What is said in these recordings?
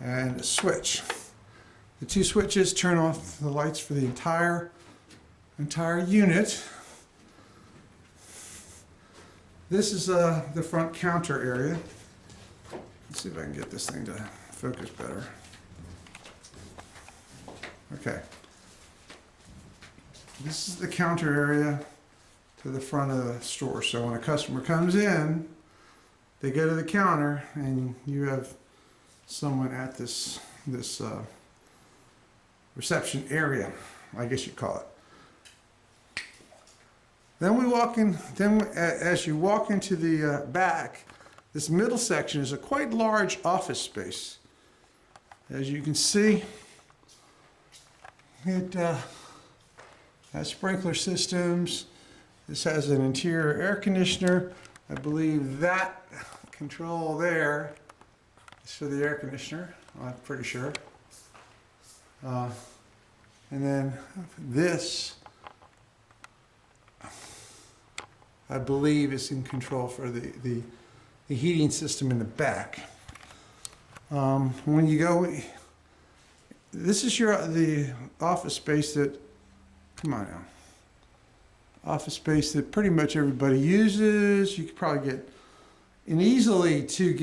And a switch. The two switches turn off the lights for the entire unit. This is the front counter area. Let's see if I can get this thing to focus better. Okay. This is the counter area to the front of the store. So when a customer comes in, they go to the counter and you have someone at this reception area, I guess you'd call it. Then we walk in. Then as you walk into the back, this middle section is a quite large office space. As you can see, it has sprinkler systems. This has an interior air conditioner. I believe that control there is for the air conditioner, I'm pretty sure. And then this, I believe, is in control for the heating system in the back. When you go, this is the office space that, come on now, office space that pretty much everybody uses. You could probably get easily 2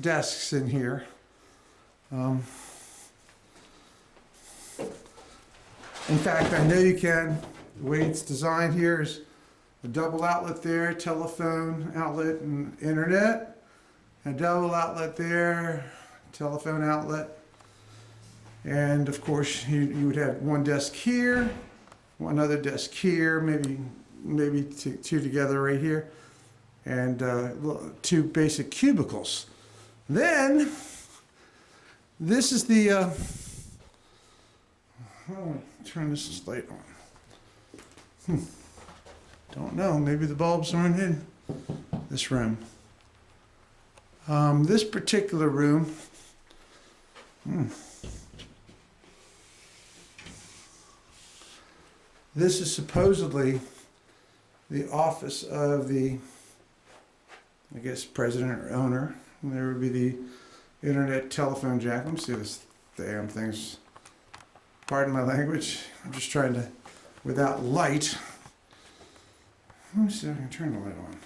desks in here. In fact, I know you can. The way it's designed here is a double outlet there, telephone outlet and internet. A double outlet there, telephone outlet. And of course, you would have one desk here, one other desk here, maybe two together right here, and 2 basic cubicles. Then, this is the, turn this light on. Don't know, maybe the bulbs aren't in this room. This particular room, this is supposedly the office of the, I guess, president or owner. And there would be the internet telephone jack. Let me see this damn thing's, pardon my language. I'm just trying to, without light. Let me see if I can turn the light on.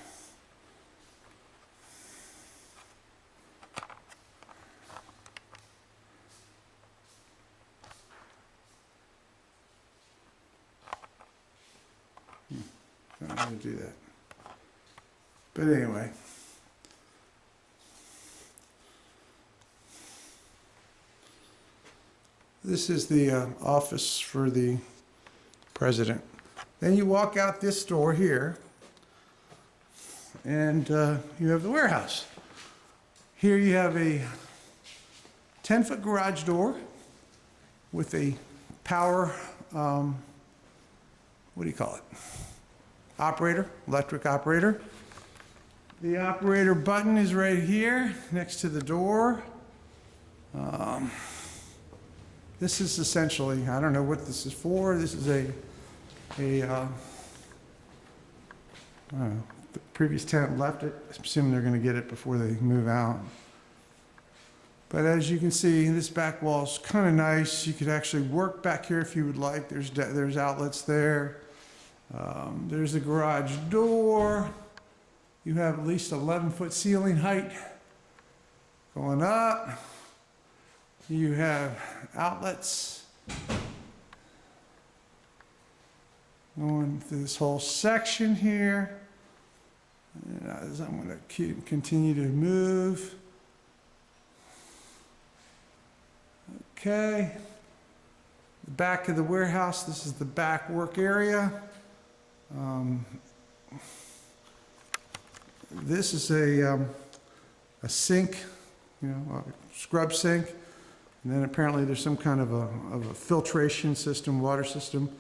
I don't know how to do that. But anyway. This is the office for the president. Then you walk out this door here, and you have the warehouse. Here you have a 10-foot garage door with a power, what do you call it? Operator, electric operator. The operator button is right here next to the door. This is essentially, I don't know what this is for. This is I don't know, the previous tenant left it. I'm assuming they're going to get it before they move out. But as you can see, this back wall is kind of nice. You could actually work back here if you would like. There's outlets there. There's the garage door. You have at least 11-foot ceiling height going up. You have outlets Going through this whole section here. And as I'm going to continue to move. Okay. The back of the warehouse, this is the back work area. This is a sink, a scrub sink. And then apparently there's some kind of a filtration system, water system.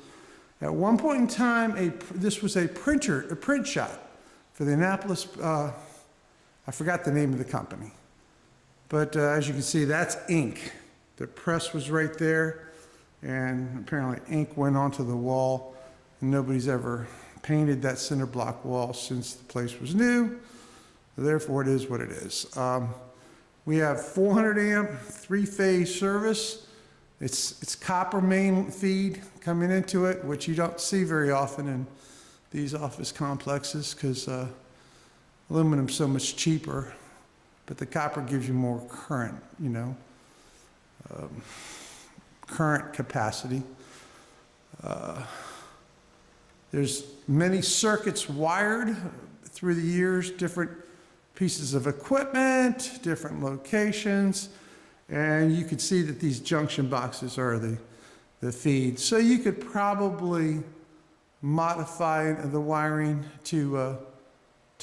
At one point in time, this was a print shop for the Annapolis, I forgot the name of the company. But as you can see, that's ink. The press was right there, and apparently ink went onto the wall, and nobody's ever painted that cinder block wall since the place was new. Therefore, it is what it is. We have 400 amp, 3-phase service. It's copper main feed coming into it, which you don't see very often in these office complexes because aluminum's so much cheaper, but the copper gives you more current, current capacity. There's many circuits wired through the years, different pieces of equipment, different locations, and you can see that these junction boxes are the feed. So you could probably modify the wiring to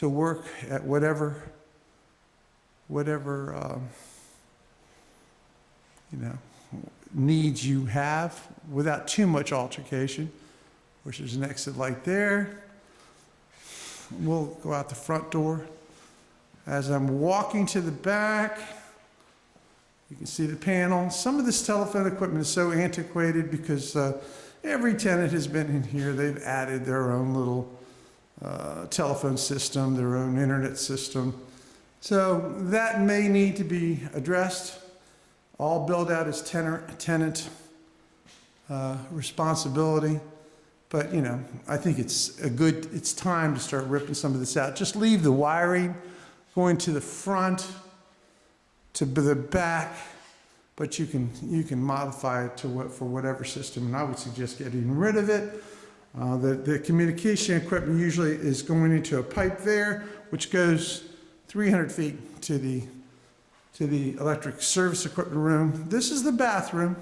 work at whatever needs you have without too much altercation, which is an exit light there. We'll go out the front door. As I'm walking to the back, you can see the panel. Some of this telephone equipment is so antiquated because every tenant has been in here. They've added their own little telephone system, their own internet system. So that may need to be addressed. All build out is tenant responsibility. But I think it's time to start ripping some of this out. Just leave the wiring going to the front, to the back, but you can modify it for whatever system, and I would suggest getting rid of it. The communication equipment usually is going into a pipe there, which goes 300 feet to the electric service equipment room. This is the bathroom.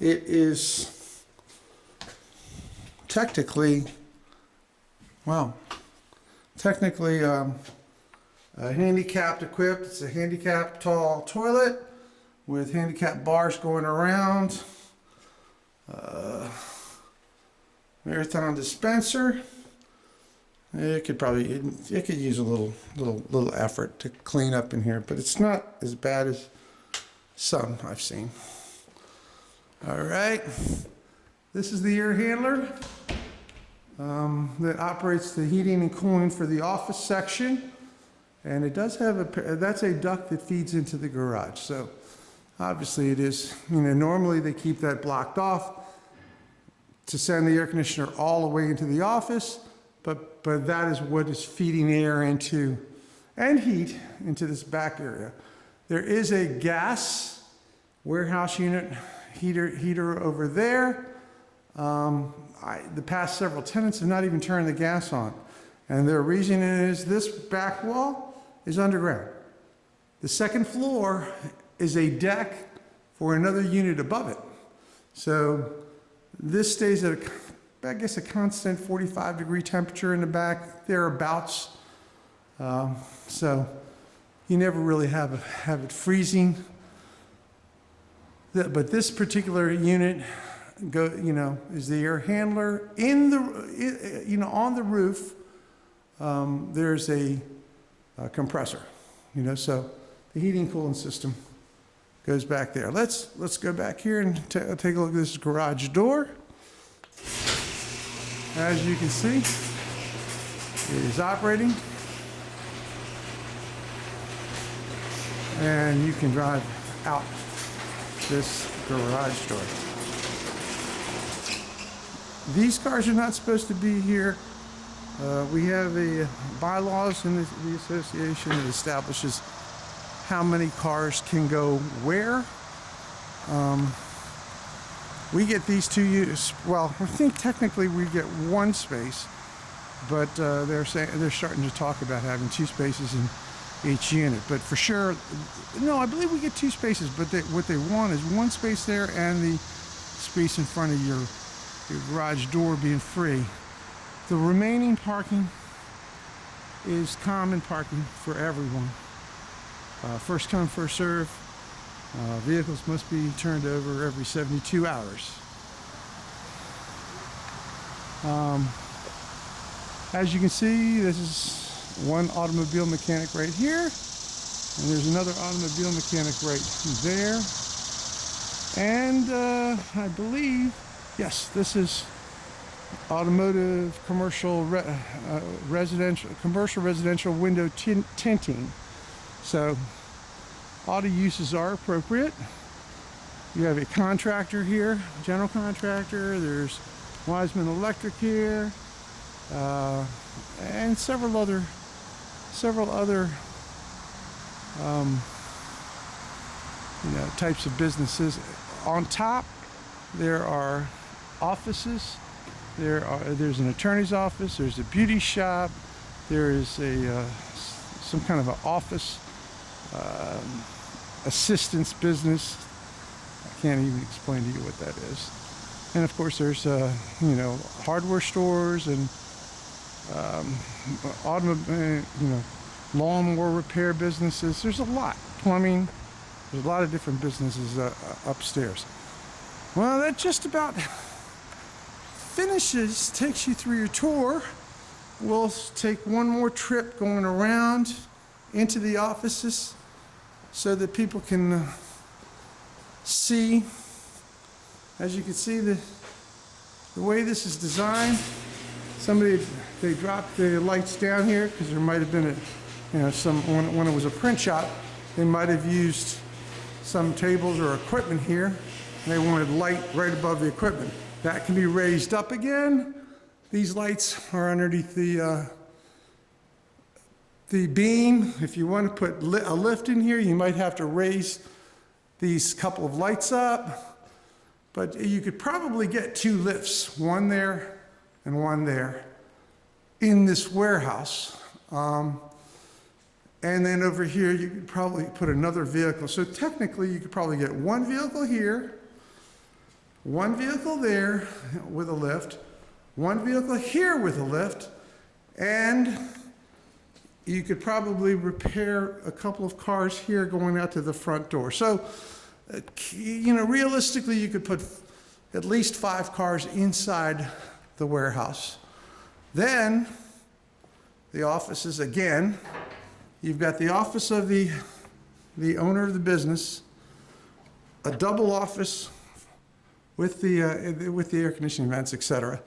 It is technically handicapped equipped. It's a handicapped tall toilet with handicap bars going around. Marathon dispenser. It could use a little effort to clean up in here, but it's not as bad as some I've seen. All right, this is the air handler that operates the heating and cooling for the office section, and it does have that's a duct that feeds into the garage. So obviously it is, normally they keep that blocked off to send the air conditioner all the way into the office, but that is what is feeding air into and heat into this back area. There is a gas warehouse unit heater over there. The past several tenants have not even turned the gas on, and their reason is this back wall is underground. The second floor is a deck for another unit above it. So this stays at a constant 45-degree temperature in the back, thereabouts. So you never really have it freezing. But this particular unit, is the air handler in the, on the roof. There's a compressor, so the heating cooling system goes back there. Let's go back here and take a look at this garage door. As you can see, it is operating, and you can drive out this garage door. These cars are not supposed to be here. We have bylaws in the association that establishes how many cars can go where. We get these two units. Well, I think technically we get one space, but they're starting to talk about having two spaces in each unit. But for sure, no, I believe we get two spaces. But what they want is one space there and the space in front of your garage door being free. The remaining parking is common parking for everyone. First come, first serve. Vehicles must be turned over every 72 hours. As you can see, this is one automobile mechanic right here, and there's another automobile mechanic right there. And I believe, yes, this is automotive commercial residential window tinting. So auto uses are appropriate. You have a contractor here, general contractor. There's Wiseman Electric here, and several other types of businesses. On top, there are offices. There's an attorney's office. There's a beauty shop. There is some kind of an office assistance business. I can't even explain to you what that is. And of course, there's hardware stores and lawnmower repair businesses. There's a lot. Plumbing. There's a lot of different businesses upstairs. Well, that just about takes you through your tour. We'll take one more trip going around into the offices so that people can see. As you can see, the way this is designed, they dropped the lights down here because there might have been when it was a print shop, they might have used some tables or equipment here, and they wanted light right above the equipment. That can be raised up again. These lights are underneath the beam. If you want to put a lift in here, you might have to raise these couple of lights up. But you could probably get two lifts, one there and one there, in this warehouse. And then over here, you could probably put another vehicle. So technically, you could probably get one vehicle here, one vehicle there with a lift, one vehicle here with a lift, and you could probably repair a couple of cars here going out to the front door. So, realistically, you could put at least 5 cars inside the warehouse. Then, the offices again. You've got the office of the owner of the business, a double office with the air conditioning vents, etc.,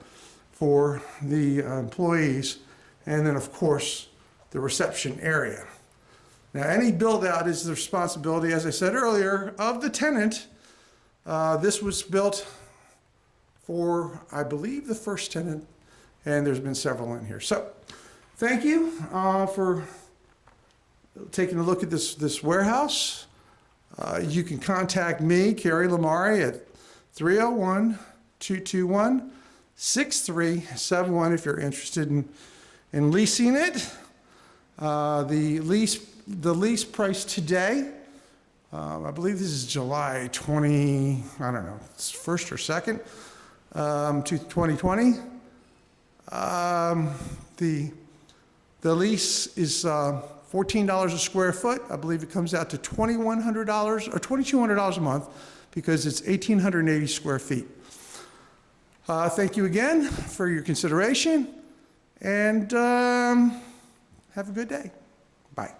for the employees, and then of course the reception area. Now, any build out is the responsibility, as I said earlier, of the tenant. This was built for, I believe, the first tenant, and there's been several in here. So, thank you for taking a look at this warehouse. You can contact me, Kerry Lamari, at 301-221-6371 if you're interested in leasing it. The lease price today, I believe this is July 20, I don't know, it's 1st or 2nd, to 2020. The lease is $14 a square foot. I believe it comes out to $2,100 or $2,200 a month because it's 1,880 square feet. Thank you again for your consideration, and have a good day. Bye.